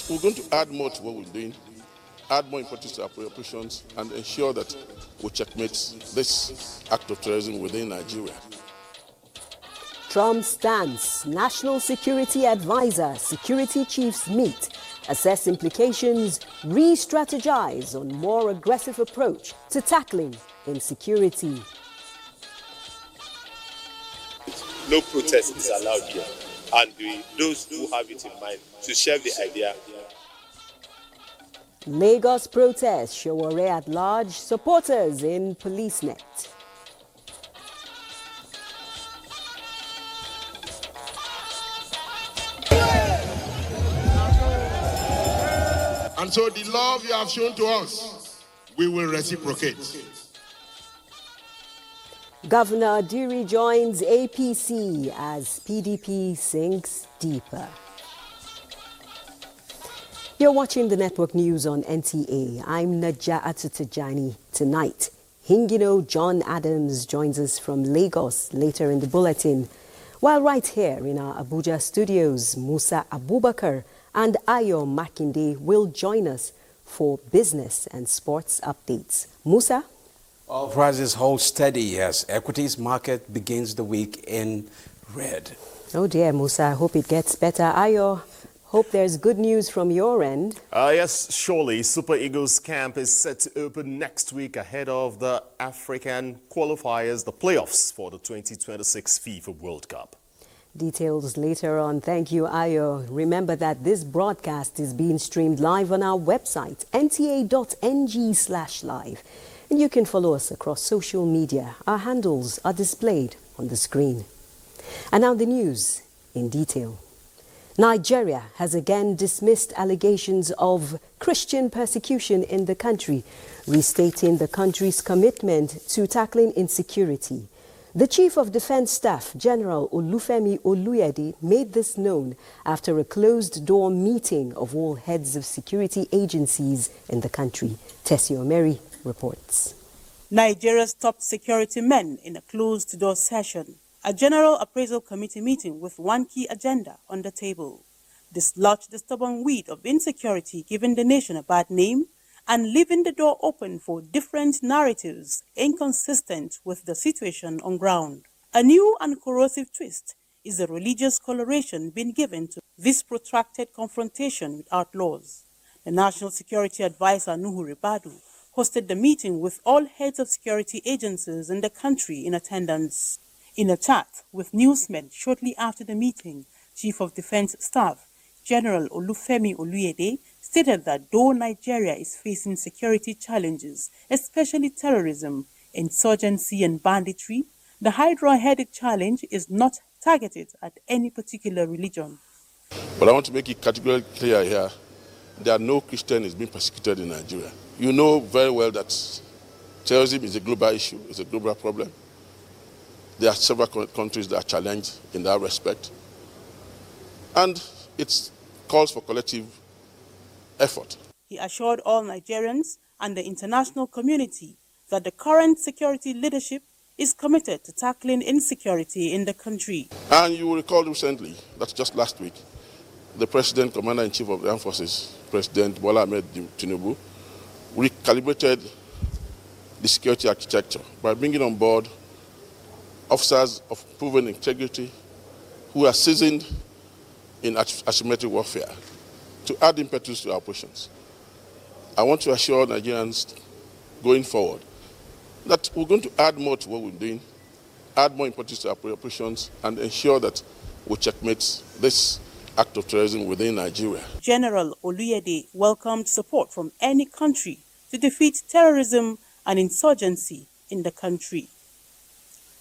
that we're going to add more to what we're doing, add more importance to our operations, and ensure that we checkmate this act of terrorism within Nigeria. Trump's stance. National Security Advisor, security chiefs meet, assess implications, re-strategize on more aggressive approach to tackling insecurity. No protest is allowed here, and those who have it in mind to share the idea. Lagos protest, Showore at large, supporters in police net. And so the love you have shown to us, we will reciprocate. Governor Diri joins APC as PDP sinks deeper. You're watching the network news on NTA. I'm Naja Atutujani. Tonight, Hingino John Adams joins us from Lagos later in the bulletin. While right here in our Abuja studios, Musa Abubakar and Ayo Makinde will join us for business and sports updates. Musa? Oil prices hold steady as equities market begins the week in red. Oh dear, Musa, I hope it gets better. Ayo, hope there's good news from your end. Yes, surely. Super Eagles camp is set to open next week ahead of the African qualifiers, the playoffs for the 2026 FIFA World Cup. Details later on. Thank you, Ayo. Remember that this broadcast is being streamed live on our website, nta.ng/live. And you can follow us across social media. Our handles are displayed on the screen. And now the news in detail. Nigeria has again dismissed allegations of Christian persecution in the country, restating the country's commitment to tackling insecurity. The Chief of Defense Staff, General Olufemi Oluyede, made this known after a closed-door meeting of all heads of security agencies in the country. Tessie Omeri reports. Nigeria's top security men in a closed-door session, a General Appraisal Committee meeting with one key agenda on the table: dislodge the stubborn weed of insecurity giving the nation a bad name and leaving the door open for different narratives inconsistent with the situation on ground. A new and corrosive twist is the religious coloration being given to this protracted confrontation with outlaws. The National Security Advisor, Nuhu Ribadu, hosted the meeting with all heads of security agencies in the country in attendance. In a chat with newsmen shortly after the meeting, Chief of Defense Staff, General Olufemi Oluyede, stated that though Nigeria is facing security challenges, especially terrorism, insurgency and banditry, the Hydra-headed challenge is not targeted at any particular religion. But I want to make it categorically clear here that no Christian is being persecuted in Nigeria. You know very well that terrorism is a global issue, it's a global problem. There are several countries that are challenged in that respect. And it calls for collective effort. He assured all Nigerians and the international community that the current security leadership is committed to tackling insecurity in the country. And you will recall recently, that's just last week, the President, Commander-in-Chief of the Armed Forces, President Bola Ahmed Tinubu, recalibrated the security architecture by bringing on board officers of proven integrity who are seasoned in asymmetric warfare to add impetus to our operations. I want to assure Nigerians going forward that we're going to add more to what we're doing, add more importance to our operations, and ensure that we checkmate this act of terrorism within Nigeria. General Oluyede welcomed support from any country to defeat terrorism and insurgency in the country.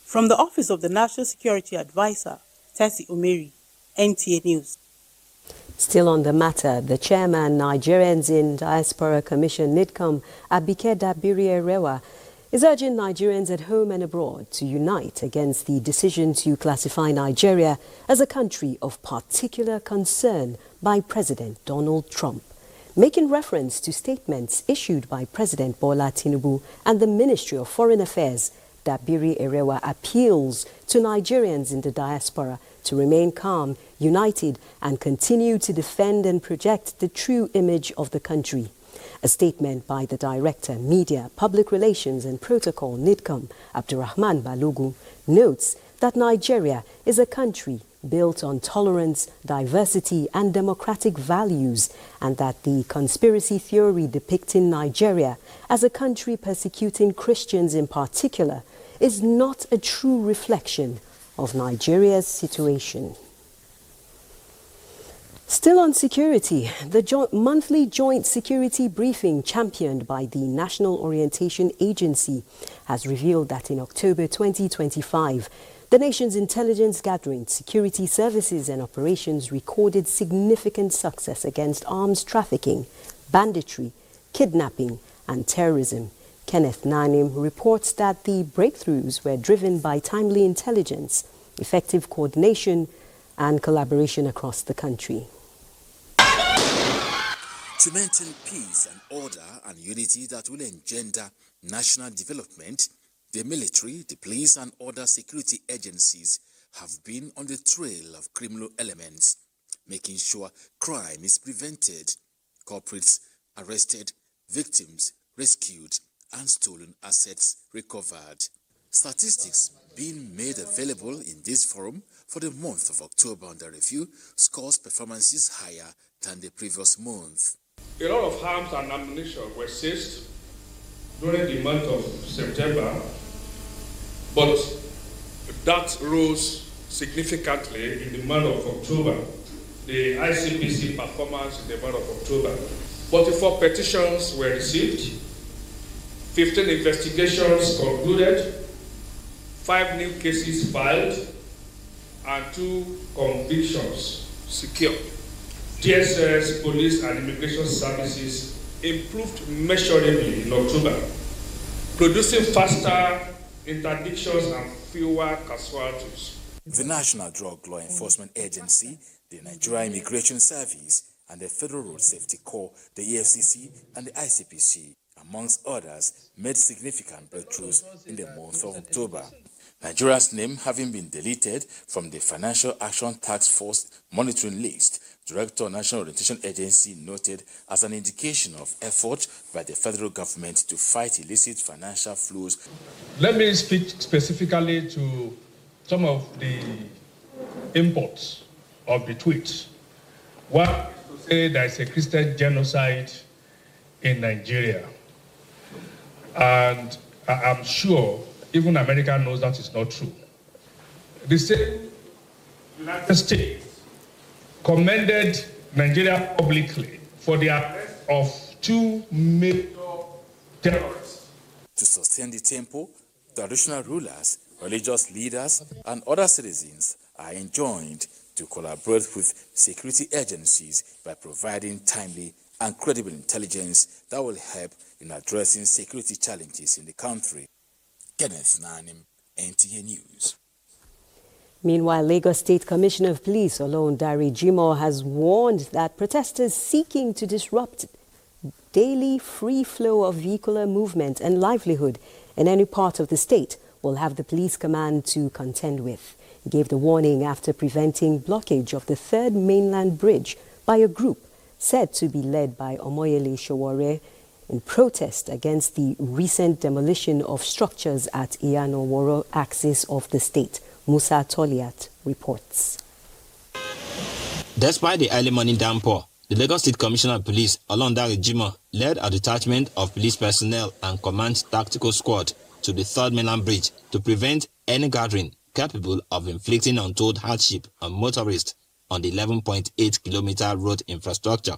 From the Office of the National Security Advisor, Tessie Omeri, NTA News. Still on the matter, the chairman, Nigerians in Diaspora Commission, NIDCOM, Abike Dabiri-Erewa, is urging Nigerians at home and abroad to unite against the decision to classify Nigeria as a country of particular concern by President Donald Trump, making reference to statements issued by President Bola Tinubu and the Ministry of Foreign Affairs Dabiri Erewa appeals to Nigerians in the diaspora to remain calm, united, and continue to defend and project the true image of the country. A statement by the Director, Media, Public Relations and Protocol, NIDCOM, Abdurrahman Balogu, notes that Nigeria is a country built on tolerance, diversity and democratic values, and that the conspiracy theory depicting Nigeria as a country persecuting Christians in particular is not a true reflection of Nigeria's situation. Still on security, the monthly joint security briefing championed by the National Orientation Agency has revealed that in October 2025, the nation's intelligence gathering, security services and operations recorded significant success against arms trafficking, banditry, kidnapping and terrorism. Kenneth Nanim reports that the breakthroughs were driven by timely intelligence, effective coordination and collaboration across the country. Cementing peace and order and unity that will engender national development, the military, the police and other security agencies have been on the trail of criminal elements, making sure crime is prevented, culprits arrested, victims rescued, and stolen assets recovered. Statistics being made available in this forum for the month of October under review scores performances higher than the previous month. A lot of arms and ammunition were seized during the month of September, but that rose significantly in the month of October. The ICPC performance in the month of October. 44 petitions were received, 15 investigations concluded, 5 new cases filed, and 2 convictions secured. DSS, police and immigration services improved measurably in October, producing faster interdictions and fewer casualties. The National Drug Law Enforcement Agency, the Nigerian Immigration Service, and the Federal Road Safety Corps, the EFCC, and the ICPC, amongst others, made significant breakthroughs in the month of October. Nigeria's name having been deleted from the Financial Action Task Force monitoring list, Director of National Orientation Agency noted as an indication of effort by the federal government to fight illicit financial flows. Let me speak specifically to some of the imports of the tweets. One is to say there is a Christian genocide in Nigeria. And I'm sure even America knows that is not true. The same United States commended Nigeria publicly for the arrest of 2 major terrorists. To sustain the tempo, traditional rulers, religious leaders, and other citizens are enjoined to collaborate with security agencies by providing timely and credible intelligence that will help in addressing security challenges in the country. Kenneth Nanim, NTA News. Meanwhile, Lagos State Commissioner of Police Olorundare Jimoh has warned that protesters seeking to disrupt daily free flow of vehicular movement and livelihood in any part of the state will have the police command to contend with. He gave the warning after preventing blockage of the third mainland bridge by a group said to be led by Omoyele Sowore in protest against the recent demolition of structures at Iyanoworo axis of the state. Musa Toliat reports. Despite the early morning downpour, the Lagos State Commissioner of Police Olorundare Jimoh led a detachment of police personnel and command tactical squad to the third mainland bridge to prevent any gathering capable of inflicting untold hardship on motorists on the 11.8-kilometer road infrastructure.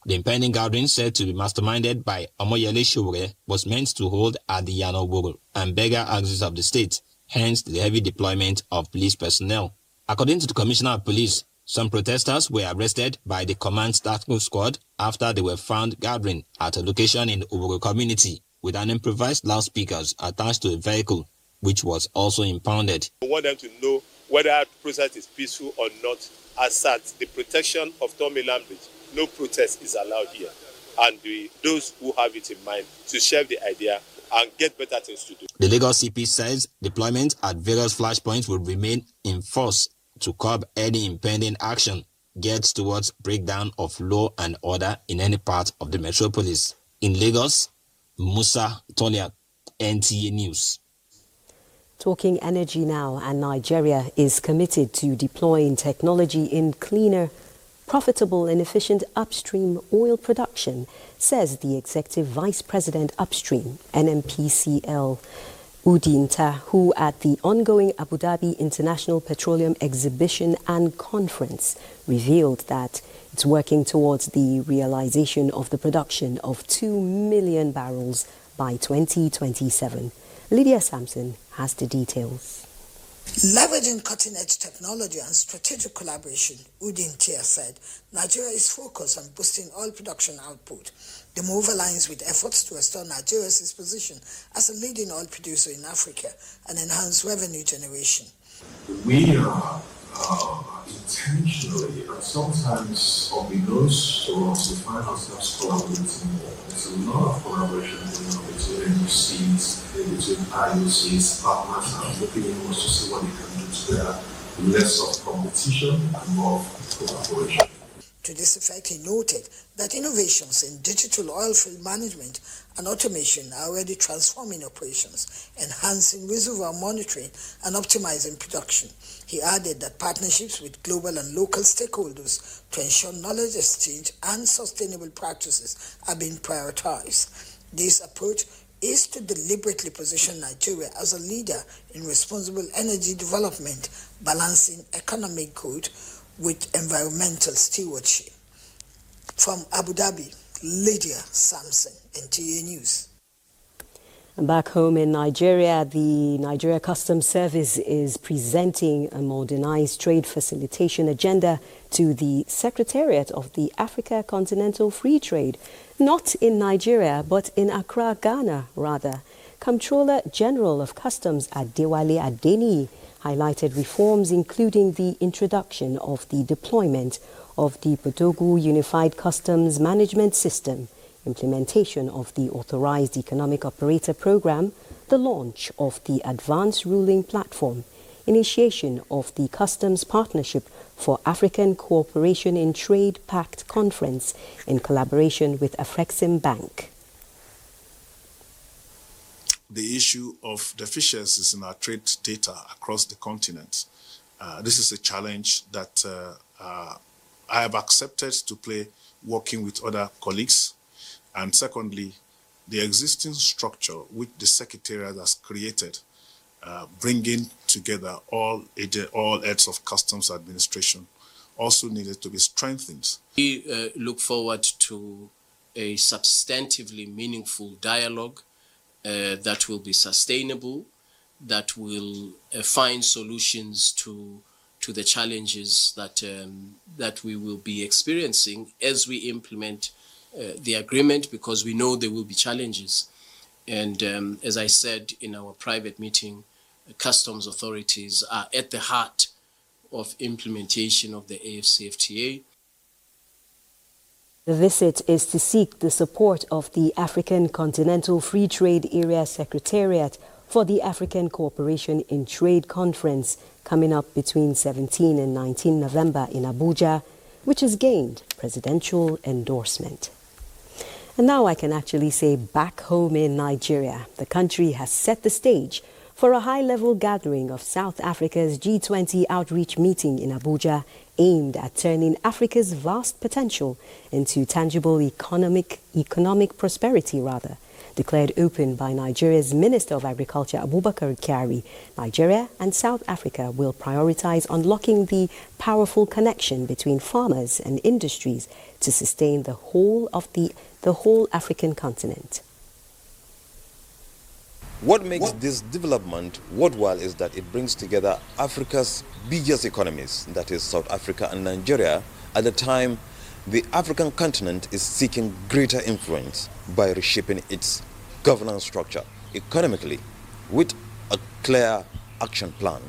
The impending gathering, said to be masterminded by Omoyele Sowore, was meant to hold at the Iyanoworo and Bega axis of the state, hence the heavy deployment of police personnel. According to the Commissioner of Police, some protesters were arrested by the command tactical squad after they were found gathering at a location in the Oworo community with an improvised loudspeakers attached to a vehicle, which was also impounded. We want them to know whether the protest is peaceful or not. As at the protection of Third Mainland Bridge, no protest is allowed here. And those who have it in mind to share the idea and get better things to do. The Lagos CP says deployment at various flashpoints will remain in force to curb any impending action geared towards breakdown of law and order in any part of the metropolis. In Lagos, Musa Tolia, NTA News. Talking energy now, and Nigeria is committed to deploying technology in cleaner, profitable and efficient upstream oil production, says the Executive Vice President Upstream, NMPCL, Udinta, who at the ongoing Abu Dhabi International Petroleum Exhibition and Conference revealed that it's working towards the realization of the production of 2 million barrels by 2027. Lydia Sampson has the details. Leveraging cutting-edge technology and strategic collaboration, Udinta said Nigeria is focused on boosting oil production output. The move aligns with efforts to restore Nigeria's position as a leading oil producer in Africa and enhance revenue generation. We are intentionally and sometimes unbeknownst to us, we find ourselves collaborating more. There's a lot of collaboration going on between NOCs, between IOCs, partners, and looking in to see what they can do together. Less of competition and more of collaboration. To this effect, he noted that innovations in digital oil field management and automation are already transforming operations, enhancing reservoir monitoring and optimizing production. He added that partnerships with global and local stakeholders to ensure knowledge exchange and sustainable practices are being prioritized. This approach is to deliberately position Nigeria as a leader in responsible energy development, balancing economic growth with environmental stewardship. From Abu Dhabi, Lydia Sampson, NTA News. And back home in Nigeria, the Nigeria Customs Service is presenting a modernized trade facilitation agenda to the Secretariat of the Africa Continental Free Trade, not in Nigeria, but in Accra, Ghana, rather. Comptroller General of Customs Adewale Adeni highlighted reforms including the introduction of the deployment of the Potogu Unified Customs Management System, implementation of the Authorized Economic Operator Program, the launch of the Advanced Ruling Platform, initiation of the Customs Partnership for African Cooperation in Trade Pact Conference in collaboration with Afrexim Bank. The issue of deficiencies in our trade data across the continent. This is a challenge that I have accepted to play working with other colleagues. And secondly, the existing structure which the Secretariat has created, bringing together all heads of customs administration, also needed to be strengthened. We look forward to a substantively meaningful dialogue that will be sustainable, that will find solutions to the challenges that we will be experiencing as we implement the agreement, because we know there will be challenges. And as I said in our private meeting, customs authorities are at the heart of implementation of the AFCFTA. The visit is to seek the support of the African Continental Free Trade Area Secretariat for the African Cooperation in Trade Conference coming up between 17 and 19 November in Abuja, which has gained presidential endorsement. And now I can actually say back home in Nigeria, the country has set the stage for a high-level gathering of South Africa's G20 outreach meeting in Abuja, aimed at turning Africa's vast potential into tangible economic prosperity, declared open by Nigeria's Minister of Agriculture, Abubakar Kyari. Nigeria and South Africa will prioritize unlocking the powerful connection between farmers and industries to sustain the whole African continent. What makes this development worthwhile is that it brings together Africa's biggest economies, that is South Africa and Nigeria, at the time the African continent is seeking greater influence by reshaping its governance structure economically with a clear action plan.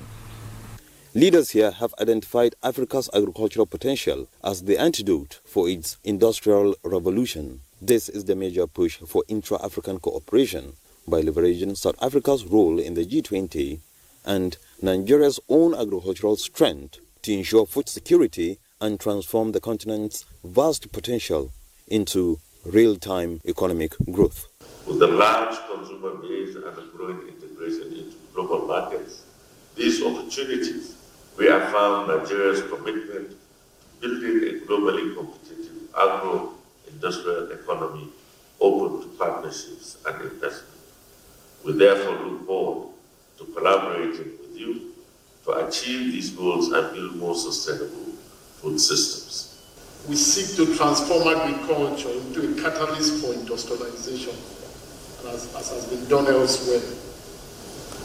Leaders here have identified Africa's agricultural potential as the antidote for its industrial revolution. This is the major push for intra-African cooperation, by leveraging South Africa's role in the G20 and Nigeria's own agricultural strength to ensure food security and transform the continent's vast potential into real-time economic growth. With the large consumer base and the growing integration into global markets, these opportunities reaffirm Nigeria's commitment to building a globally competitive agro-industrial economy open to partnerships and investment. We therefore look forward to collaborating with you to achieve these goals and build more sustainable food systems. We seek to transform agriculture into a catalyst for industrialization, as has been done elsewhere,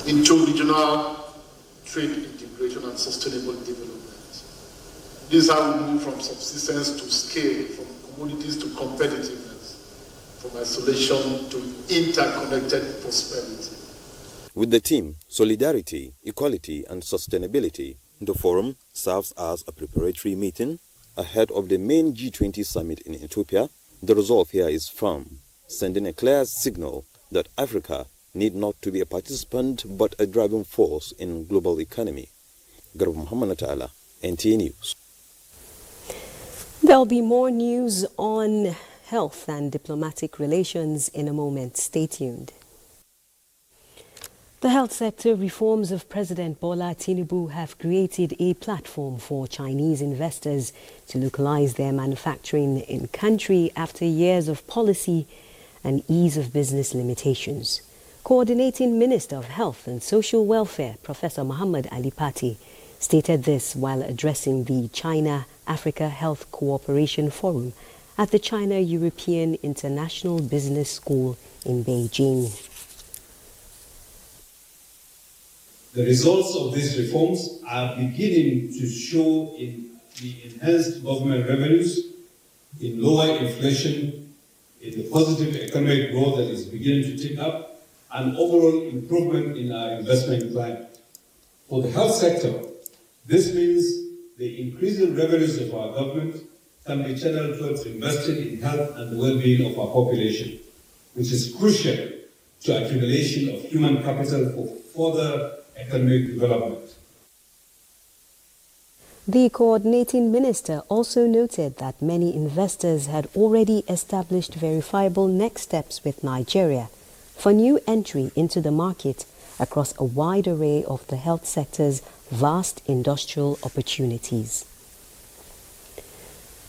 into regional trade integration and sustainable development. This is how we move from subsistence to scale, from commodities to competitiveness, from isolation to interconnected prosperity. With the theme Solidarity, Equality and Sustainability, the forum serves as a preparatory meeting ahead of the main G20 summit in Ethiopia. The resolve here is firm, sending a clear signal that Africa need not to be a participant but a driving force in global economy. Garba Muhammad Ta'ala, NTA News. There'll be more news on health and diplomatic relations in a moment. Stay tuned. The health sector reforms of President Bola Tinubu have created a platform for Chinese investors to localize their manufacturing in country after years of policy and ease of business limitations. Coordinating Minister of Health and Social Welfare, Professor Muhammad Ali Pati, stated this while addressing the China-Africa Health Cooperation Forum at the China-European International Business School in Beijing. The results of these reforms are beginning to show in the enhanced government revenues, in lower inflation, in the positive economic growth that is beginning to tick up, and overall improvement in our investment climate. For the health sector, this means the increasing revenues of our government can be channeled towards investing in health and the well-being of our population, which is crucial to accumulation of human capital for further economic development. The coordinating minister also noted that many investors had already established verifiable next steps with Nigeria for new entry into the market across a wide array of the health sector's vast industrial opportunities.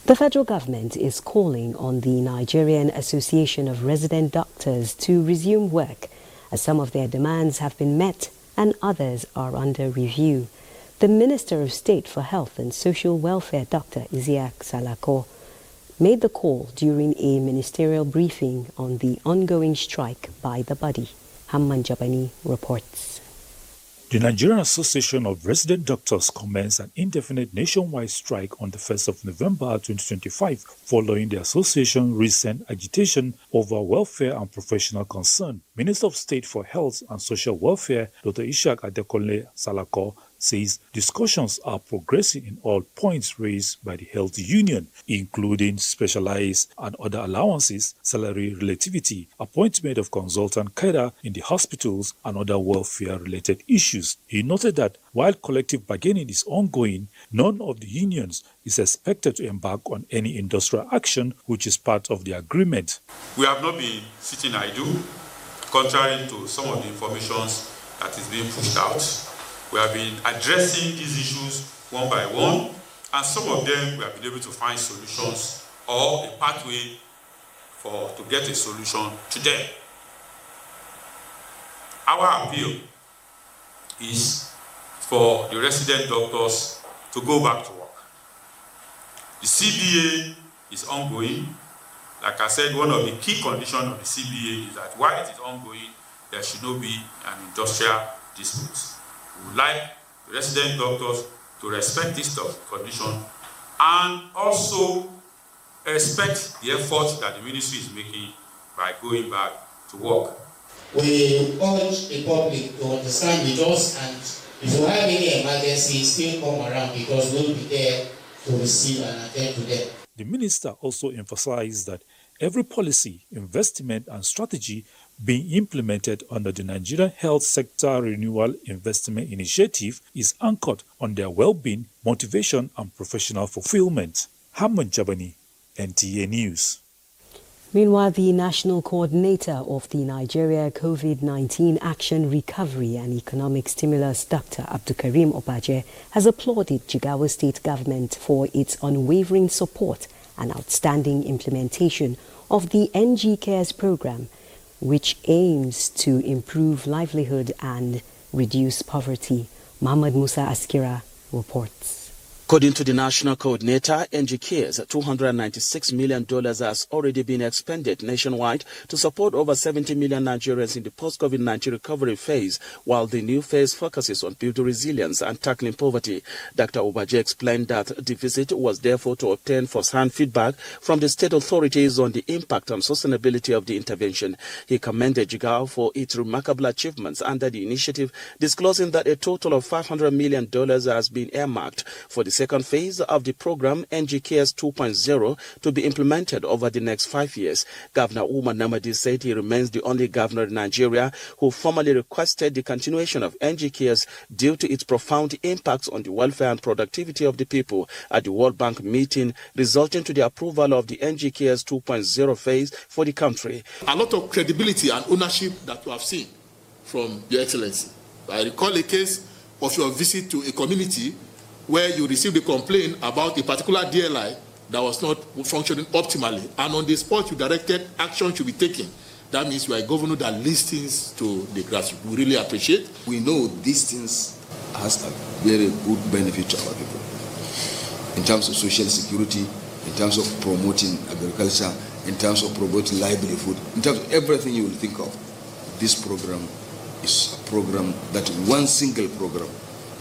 The federal government is calling on the Nigerian Association of Resident Doctors to resume work, as some of their demands have been met and others are under review. The Minister of State for Health and Social Welfare, Dr. Isiaq Salako, made the call during a ministerial briefing on the ongoing strike by the body. Hamman Jabani reports. The Nigerian Association of Resident Doctors commenced an indefinite nationwide strike on the 1st of November 2025 following the association's recent agitation over welfare and professional concern. Minister of State for Health and Social Welfare, Dr. Isiaq Salako, says discussions are progressing in all points raised by the health union, including specialized and other allowances, salary relativity, appointment of consultant cadre in the hospitals, and other welfare-related issues. He noted that while collective bargaining is ongoing, none of the unions is expected to embark on any industrial action, which is part of the agreement. We have not been sitting idle, contrary to some of the information that is being pushed out. We have been addressing these issues one by one, and some of them we have been able to find solutions or a pathway to get a solution to them. Our appeal is for the resident doctors to go back to work. The CBA is ongoing. Like I said, one of the key conditions of the CBA is that while it is ongoing, there should not be an industrial dispute. We would like the resident doctors to respect this condition and also respect the efforts that the ministry is making by going back to work. We urge the public to understand with us, and if you have any emergency, still come around because we'll be there to receive and attend to them. The minister also emphasized that every policy, investment and strategy being implemented under the Nigerian Health Sector Renewal Investment Initiative is anchored on their well-being, motivation, and professional fulfillment. Hamad Jabani, NTA News. Meanwhile, the National Coordinator of the Nigeria COVID-19 Action Recovery and Economic Stimulus, Dr. Abdulkarim Obaje, has applauded Jigawa State Government for its unwavering support and outstanding implementation of the NG Cares program, which aims to improve livelihood and reduce poverty. Muhammad Musa Askira reports. According to the National Coordinator, NG Cares, $296 million has already been expended nationwide to support over 70 million Nigerians in the post-COVID-19 recovery phase, while the new phase focuses on building resilience and tackling poverty. Dr. Obaje explained that the visit was therefore to obtain first-hand feedback from the state authorities on the impact and sustainability of the intervention. He commended Jigawa for its remarkable achievements under the initiative, disclosing that a total of $500 million has been earmarked for the second phase of the program, NG Cares 2.0, to be implemented over the next 5 years. Governor Umar Namadi said he remains the only governor in Nigeria who formally requested the continuation of NG Cares due to its profound impacts on the welfare and productivity of the people at the World Bank meeting, resulting to the approval of the NG Cares 2.0 phase for the country. A lot of credibility and ownership that we have seen from Your Excellency. I recall a case of your visit to a community where you received a complaint about a particular DLI that was not functioning optimally, and on the spot you directed action should be taken. That means you are a governor that listens to the grassroots. We really appreciate. We know these things has a very good benefit to our people in terms of social security, in terms of promoting agriculture, in terms of promoting livelihood, in terms of everything you will think of. This program is a program that one single program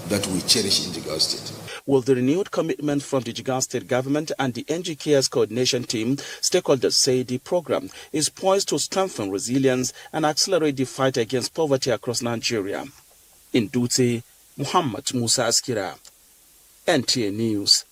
that we cherish in Jigawa State. With the renewed commitment from the Jigawa State government and the NG Cares coordination team, stakeholders say the program is poised to strengthen resilience and accelerate the fight against poverty across Nigeria. In Dutse, Muhammad Musa Askira, NTA News.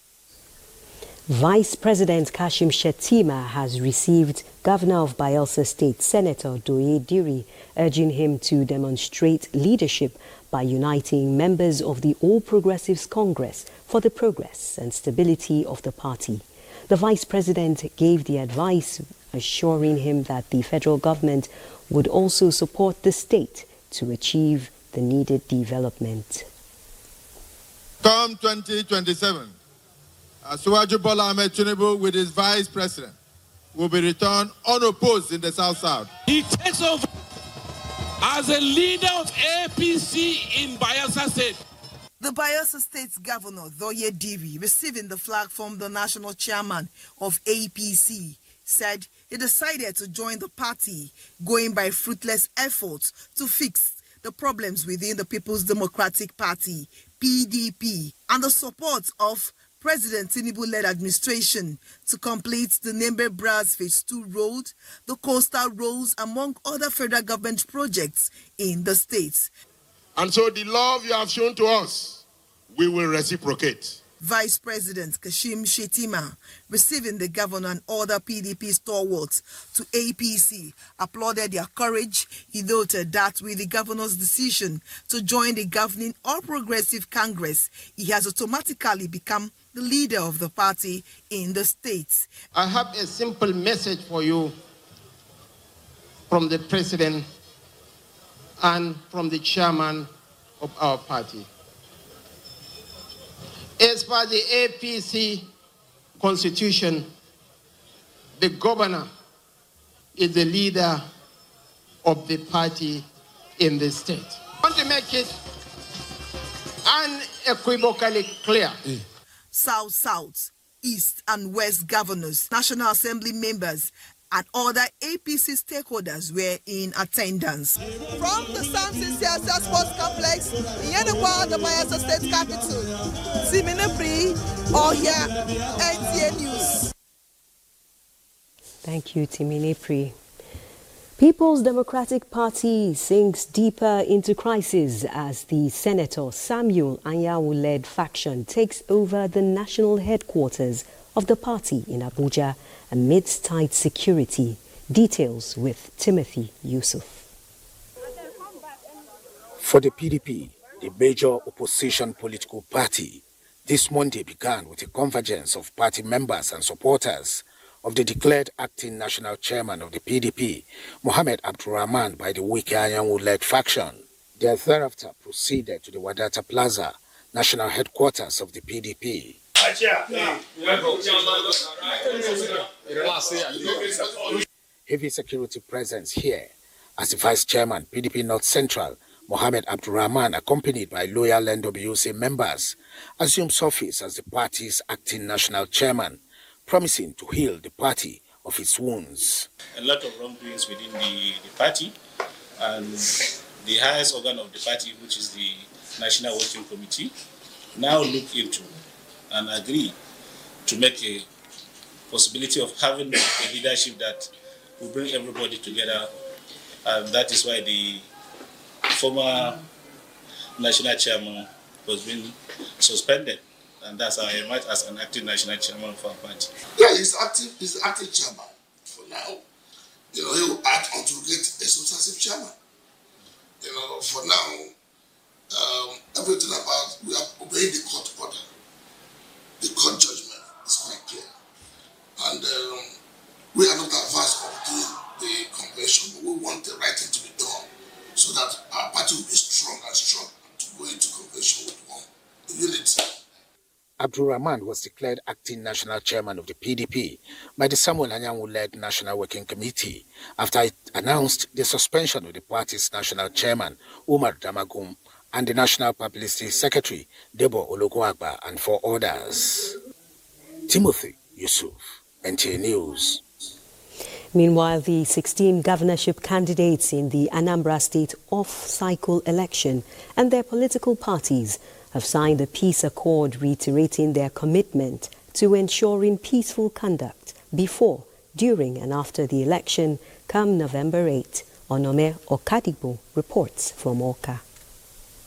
Vice President Kashim Shettima has received Governor of Bayelsa State, Senator Doye Diri, urging him to demonstrate leadership by uniting members of the All Progressives Congress for the progress and stability of the party. The Vice President gave the advice, assuring him that the federal government would also support the state to achieve the needed development. Come 2027, Asiwaju Bola Ahmed Tinubu with his Vice President will be returned unopposed in the South-South. He takes over as a leader of APC in Bayelsa State. The Bayelsa State Governor, Doye Diri, receiving the flag from the national chairman of APC, said he decided to join the party, going by fruitless efforts to fix the problems within the People's Democratic Party, PDP, and the support of President Tinubu-led administration to complete the Nembe Bras Phase 2 road, the coastal roads, among other federal government projects in the states. And so the love you have shown to us, we will reciprocate. Vice President Kashim Shettima, receiving the governor and other PDP stalwarts to APC, applauded their courage. He noted that with the governor's decision to join the governing All Progressive Congress, he has automatically become the leader of the party in the states. I have a simple message for you from the president and from the chairman of our party. As per the APC constitution, the governor is the leader of the party in the state. I want to make it unequivocally clear. South, South, East and West governors, National Assembly members, and other APC stakeholders were in attendance. From the Samson Siasa Sports Complex in Yenekwa, the Bayelsa State capital, Siminepri, Ohia, NTA News. Thank you, Timinepri. People's Democratic Party sinks deeper into crisis as the Senator Samuel Anyanwu-led faction takes over the national headquarters of the party in Abuja amidst tight security. Details with Timothy Yusuf. For the PDP, the major opposition political party, this Monday began with a convergence of party members and supporters of the declared acting national chairman of the PDP, Mohammed Abdurrahman, by the Wike Anyanwu-led faction. They thereafter proceeded to the Wadata Plaza, national headquarters of the PDP. Heavy security presence here as the vice chairman, PDP North Central, Mohammed Abdurrahman, accompanied by loyal NWC members, assumes office as the party's acting national chairman, promising to heal the party of its wounds. A lot of wrongdoings within the party, and the highest organ of the party, which is the National Working Committee, now look into and agree to make a possibility of having a leadership that will bring everybody together. And that is why the former national chairman was being suspended, and that's how I emerged as an active national chairman for our party. Yeah, he's active chairman for now. He will act until we get a substantive chairman. For now, everything about we are obeying the court order. The court judgment is quite clear, and we are not adverse of doing the convention, but we want the right thing to be done so that our party will be strong to go into convention with one unity. Abdurrahman was declared acting national chairman of the PDP by the Samuel Anyanwu-led National Working Committee after it announced the suspension of the party's national chairman, Umar Damagum, and the National Publicity Secretary, Debo Ologunagba, and 4 others. Timothy Yusuf, NTA News. Meanwhile, the 16 governorship candidates in the Anambra State off-cycle election and their political parties have signed a peace accord reiterating their commitment to ensuring peaceful conduct before, during and after the election come November 8. Onome Okadibo reports from Oka.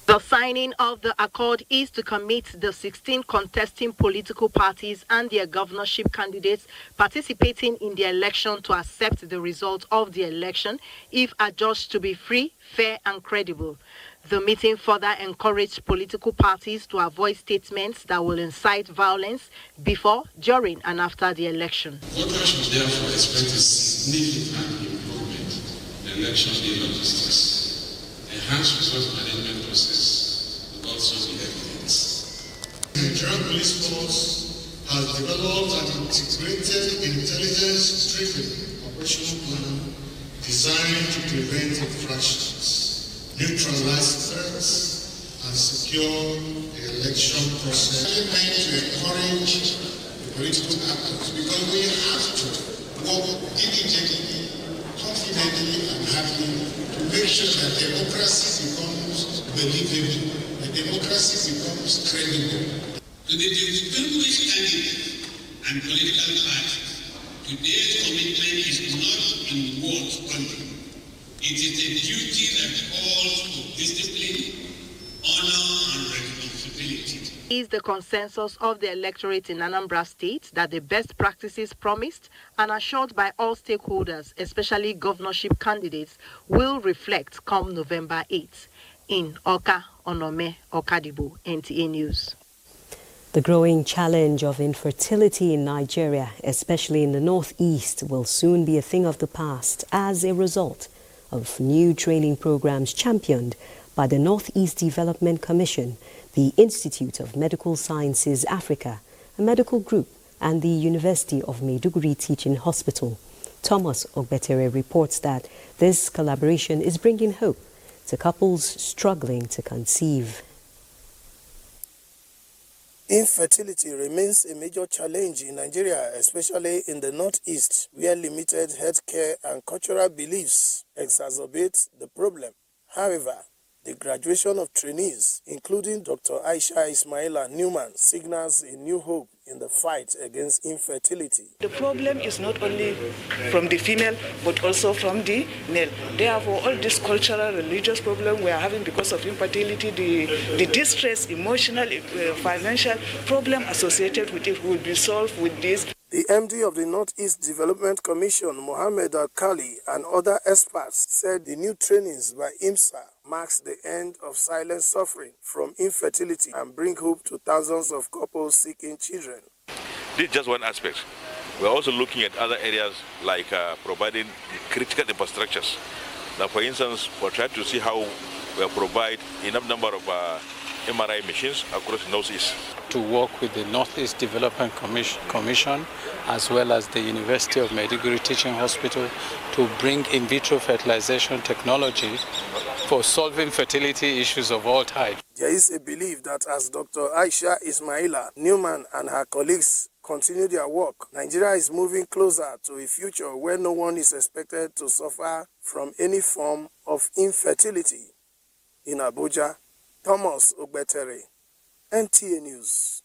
The signing of the accord is to commit the 16 contesting political parties and their governorship candidates participating in the election to accept the result of the election if adjudged to be free, fair and credible. The meeting further encouraged political parties to avoid statements that will incite violence before, during and after the election. Voters should therefore expect a significant improvement in election day logistics. Enhanced resource management process will also be evident. The Nigerian police force has developed an integrated intelligence-driven operational plan designed to prevent infractions, neutralize threats, and secure the election process. We meant to encourage the political actors because we have to work diligently, confidently, and happily to make sure that democracy becomes believable, that democracy becomes credible. To the distinguished candidates and political parties, today's commitment is not in words only. It is a duty that calls for discipline, honor, and responsibility. Is the consensus of the electorate in Anambra State that the best practices promised and assured by all stakeholders, especially governorship candidates, will reflect come November 8th. In Oka, Onome Okadibo, NTA News. The growing challenge of infertility in Nigeria, especially in the northeast, will soon be a thing of the past as a result of new training programs championed by the Northeast Development Commission, the Institute of Medical Sciences Africa, a medical group, and the University of Maiduguri Teaching Hospital. Thomas Ogbetere reports that this collaboration is bringing hope to couples struggling to conceive. Infertility remains a major challenge in Nigeria, especially in the northeast, where limited healthcare and cultural beliefs exacerbate the problem. However, the graduation of trainees, including Dr. Aisha Ismaila Newman, signals a new hope in the fight against infertility. The problem is not only from the female, but also from the male. Therefore, all this cultural, religious problem we are having because of infertility, the distress, emotional, financial problem associated with it will be solved with this. The MD of the Northeast Development Commission, Mohammed Al-Kali, and other experts said the new trainings by IMSA marks the end of silent suffering from infertility and bring hope to thousands of couples seeking children. This is just one aspect. We're also looking at other areas like providing critical infrastructures. Now, for instance, we're trying to see how we'll provide enough number of MRI machines across the Northeast. To work with the Northeast Development Commission as well as the University of Maiduguri Teaching Hospital to bring in vitro fertilization technology for solving fertility issues of all types. There is a belief that as Dr. Aisha Ismaila Newman and her colleagues continue their work, Nigeria is moving closer to a future where no one is expected to suffer from any form of infertility. In Abuja, Thomas Ogbetere, NTA News.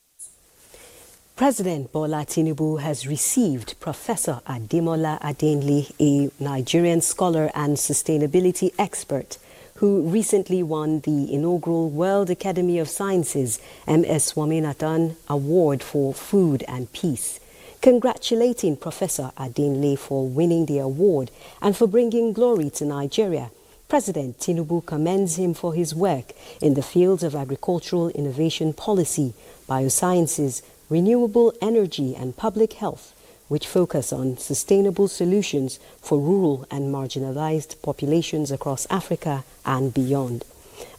President Bola Tinubu has received Professor Ademola Adenle, a Nigerian scholar and sustainability expert, who recently won the inaugural World Academy of Sciences MS Swaminathan Award for Food and Peace. Congratulating Professor Adenle for winning the award and for bringing glory to Nigeria, President Tinubu commends him for his work in the fields of agricultural innovation policy, biosciences, renewable energy and public health, which focus on sustainable solutions for rural and marginalized populations across Africa and beyond.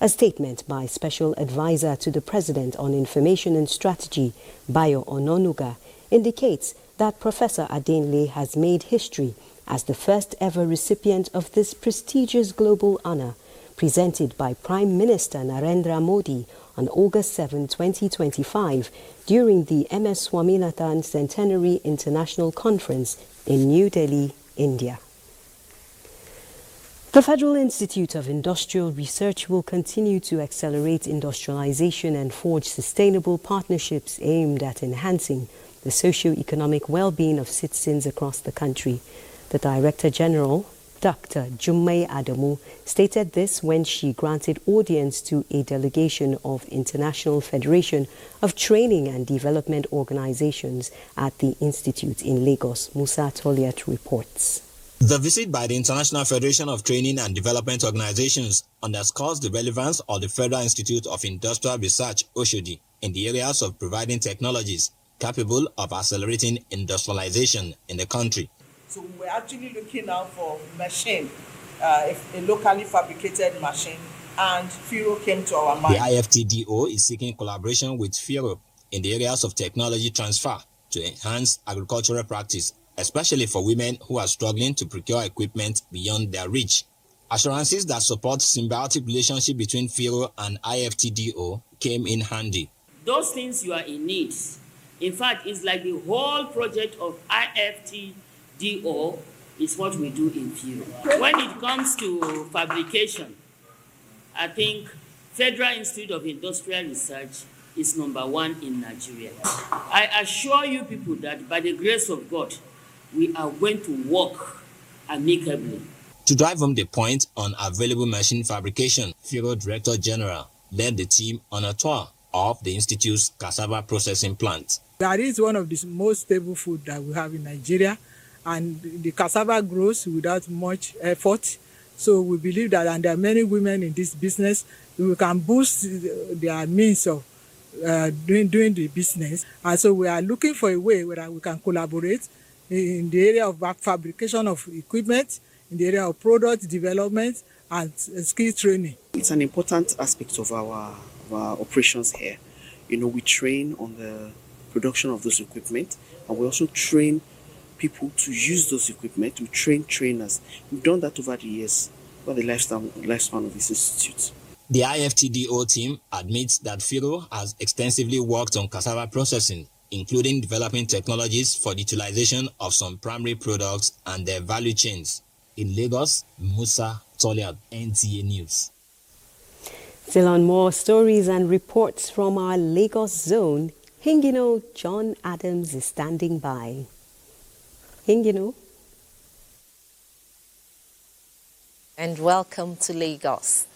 A statement by Special Advisor to the President on Information and Strategy, Bayo Ononuga, indicates that Professor Adenle has made history as the first ever recipient of this prestigious global honor, presented by Prime Minister Narendra Modi on August 7, 2025, during the MS Swaminathan Centenary International Conference in New Delhi, India. The Federal Institute of Industrial Research will continue to accelerate industrialization and forge sustainable partnerships aimed at enhancing the socio-economic well-being of citizens across the country. The Director General, Dr. Jummai Adamu, stated this when she granted audience to a delegation of International Federation of Training and Development Organizations at the Institute in Lagos. Musa Toliat reports. The visit by the International Federation of Training and Development Organizations underscores the relevance of the Federal Institute of Industrial Research, OSHODI, in the areas of providing technologies capable of accelerating industrialization in the country. So we're actually looking out for machine, a locally fabricated machine, and FIRO came to our mind. The IFTDO is seeking collaboration with FIRO in the areas of technology transfer to enhance agricultural practice, especially for women who are struggling to procure equipment beyond their reach. Assurances that support symbiotic relationship between FIRO and IFTDO came in handy. Those things you are in need. In fact, it's like the whole project of IFTDO is what we do in FIRO. When it comes to fabrication, I think Federal Institute of Industrial Research is #1 in Nigeria. I assure you people that by the grace of God, we are going to work amicably. To drive home the point on available machine fabrication, FIRO Director General led the team on a tour of the Institute's cassava processing plant. That is one of the most stable food that we have in Nigeria, and the cassava grows without much effort. So we believe that, and there are many women in this business, we can boost their means of doing the business. And so we are looking for a way where we can collaborate in the area of fabrication of equipment, in the area of product development and skill training. It's an important aspect of our operations here. You know, we train on the production of those equipment, and we also train people to use those equipment. We train trainers. We've done that over the years, over the lifespan of this institute. The IFTDO team admits that FIRO has extensively worked on cassava processing, including developing technologies for the utilization of some primary products and their value chains. In Lagos, Musa Toliad, NTA News. Still on more stories and reports from our Lagos zone, Hingino John Adams is standing by. Hingino. And welcome to Lagos.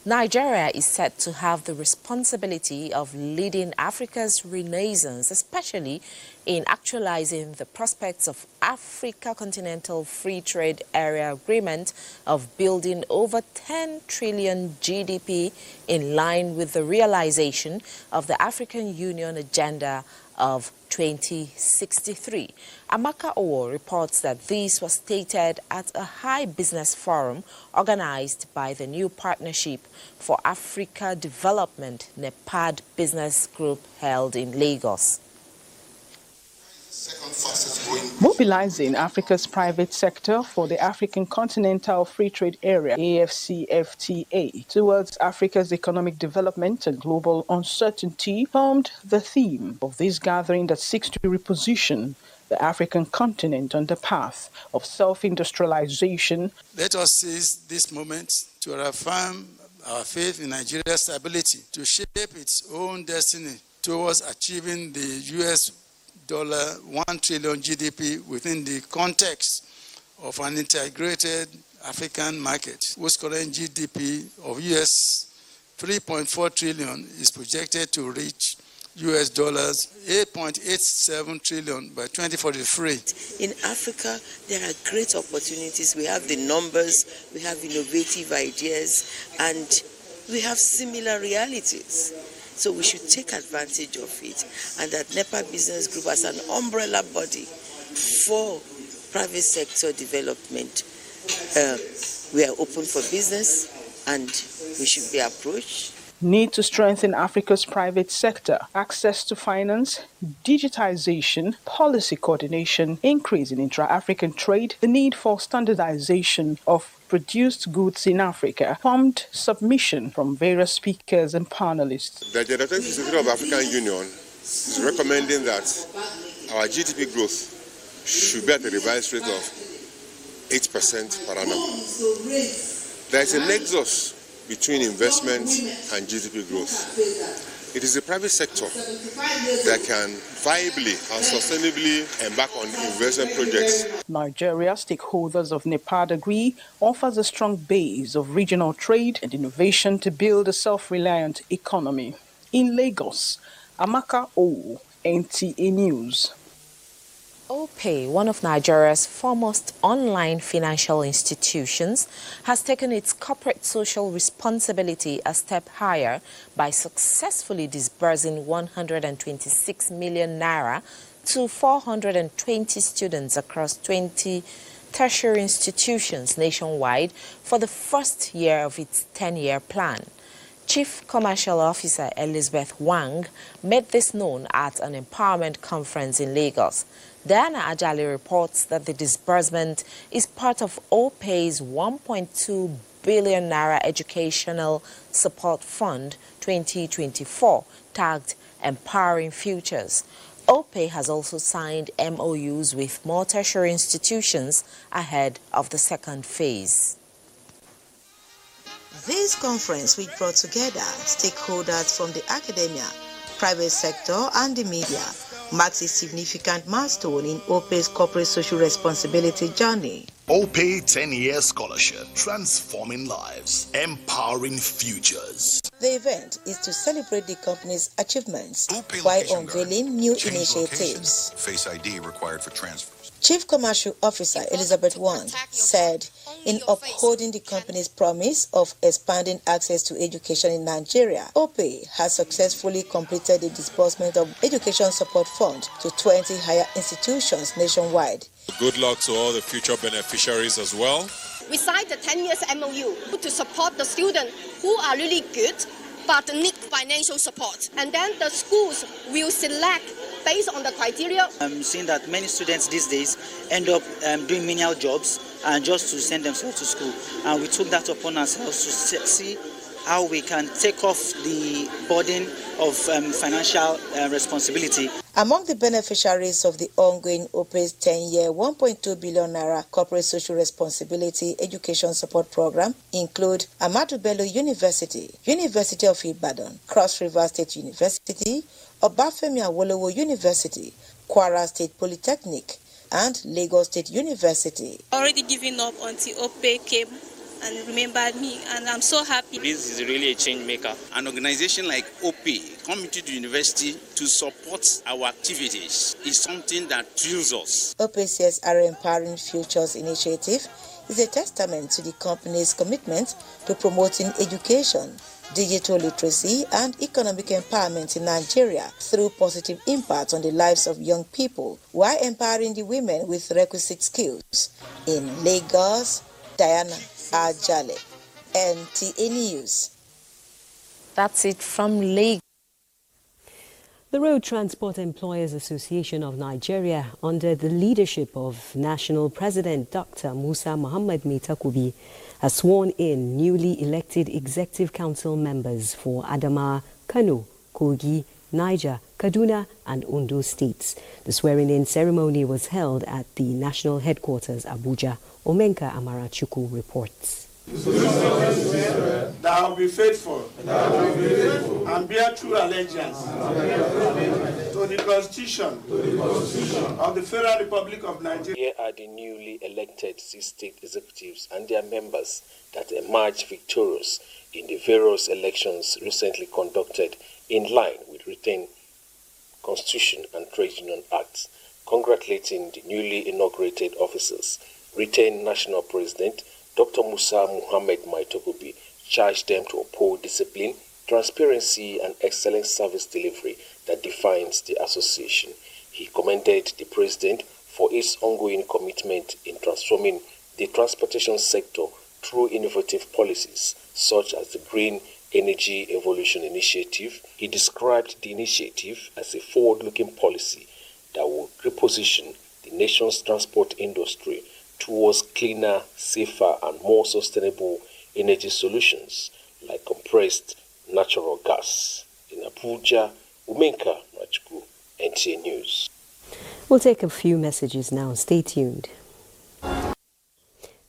Nigeria is set to have the responsibility of leading Africa's renaissance, especially in actualizing the prospects of Africa Continental Free Trade Area Agreement of building over 10 trillion GDP in line with the realization of the African Union Agenda of 2063. Amaka Owo reports that this was stated at a high business forum organized by the new Partnership for Africa Development NEPAD Business Group held in Lagos. Mobilizing Africa's private sector for the African Continental Free Trade Area AFCFTA towards Africa's economic development and global uncertainty formed the theme of this gathering that seeks to reposition the African continent on the path of self-industrialization. Let us seize this moment to reaffirm our faith in Nigeria's ability to shape its own destiny towards achieving the US $1 trillion GDP within the context of an integrated African market, whose current GDP of US $3.4 trillion is projected to reach US dollars 8.87 trillion by 2043. In Africa, there are great opportunities. We have the numbers, we have innovative ideas, and we have similar realities. So we should take advantage of it, and that NEPA Business Group as an umbrella body for private sector development, we are open for business and we should be approached. Need to strengthen Africa's private sector, access to finance, digitization, policy coordination, increase in intra-African trade, the need for standardization of produced goods in Africa, formed submission from various speakers and panelists. The General Secretary of the African Union is recommending that our GDP growth should be at a revised rate of 8% per annum. There is a nexus between investment and GDP growth. It is the private sector that can viably and sustainably embark on investment projects. Nigeria stakeholders of NEPAD agree offers a strong base of regional trade and innovation to build a self-reliant economy. In Lagos, Amaka O, NTA News. OPay, one of Nigeria's foremost online financial institutions, has taken its corporate social responsibility a step higher by successfully disbursing 126 million naira to 420 students across 20 tertiary institutions nationwide for the first year of its 10-year plan. Chief Commercial Officer Elizabeth Wang made this known at an empowerment conference in Lagos. Diana Ajali reports that the disbursement is part of OPay's 1.2 billion naira Educational Support Fund 2024, tagged Empowering Futures. OPay has also signed MOUs with more tertiary institutions ahead of the second phase. This conference, which brought together stakeholders from the academia, private sector and the media, marks a significant milestone in OPay's corporate social responsibility journey. OPay 10-year scholarship, transforming lives, empowering futures. The event is to celebrate the company's achievements while unveiling new initiatives. Face ID required for transfers. Chief Commercial Officer Elizabeth Wang said, in upholding the company's promise of expanding access to education in Nigeria, OPay has successfully completed the disbursement of Education Support Fund to 20 higher institutions nationwide. Good luck to all the future beneficiaries as well. We signed a 10 years MOU to support the students who are really good but need financial support. And then the schools will select based on the criteria. I'm seeing that many students these days end up doing menial jobs and just to send themselves to school. And we took that upon ourselves to see how we can take off the burden of financial responsibility. Among the beneficiaries of the ongoing OPay's 10-year 1.2 billion naira corporate social responsibility education support program include Ahmadu Bello University, University of Ibadan, Cross River State University, Obafemi Awolowo University, Kwara State Polytechnic, and Lagos State University. Already giving up until OPay came and remembered me, and I'm so happy. This is really a change maker. An organization like OPE coming to the university to support our activities is something that thrills us. OPE's Are Empowering Futures initiative is a testament to the company's commitment to promoting education, digital literacy, and economic empowerment in Nigeria through positive impact on the lives of young people while empowering the women with requisite skills. In Lagos, Diana Ajale, NTA News. That's it from Lagos. The Road Transport Employers Association of Nigeria, under the leadership of National President Dr. Musa Muhammad Maitakubi, has sworn in newly elected Executive Council members for Adamawa, Kano, Kogi, Niger, Kaduna and Ondo states. The swearing-in ceremony was held at the national headquarters, Abuja. Omenka Amarachukwu reports. That I will be faithful and bear true allegiance to the Constitution of the Federal Republic of Nigeria. Here are the newly elected 6 state executives and their members that emerged victorious in the various elections recently conducted in line with retained Constitution and Trade Union Acts. Congratulating the newly inaugurated officers, retained National President Dr. Musa Muhammad Maitakubi charged them to uphold discipline, transparency and excellent service delivery that defines the association. He commended the President for his ongoing commitment in transforming the transportation sector through innovative policies such as the Green Energy Evolution Initiative. He described the initiative as a forward-looking policy that will reposition the nation's transport industry towards cleaner, safer and more sustainable energy solutions like compressed natural gas. In Abuja, Umenka Machuku, NTA News. We'll take a few messages now. Stay tuned.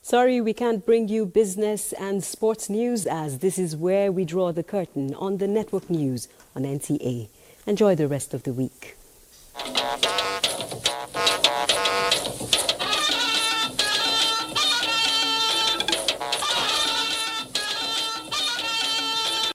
Sorry, we can't bring you business and sports news, as this is where we draw the curtain on the network news on NTA. Enjoy the rest of the week.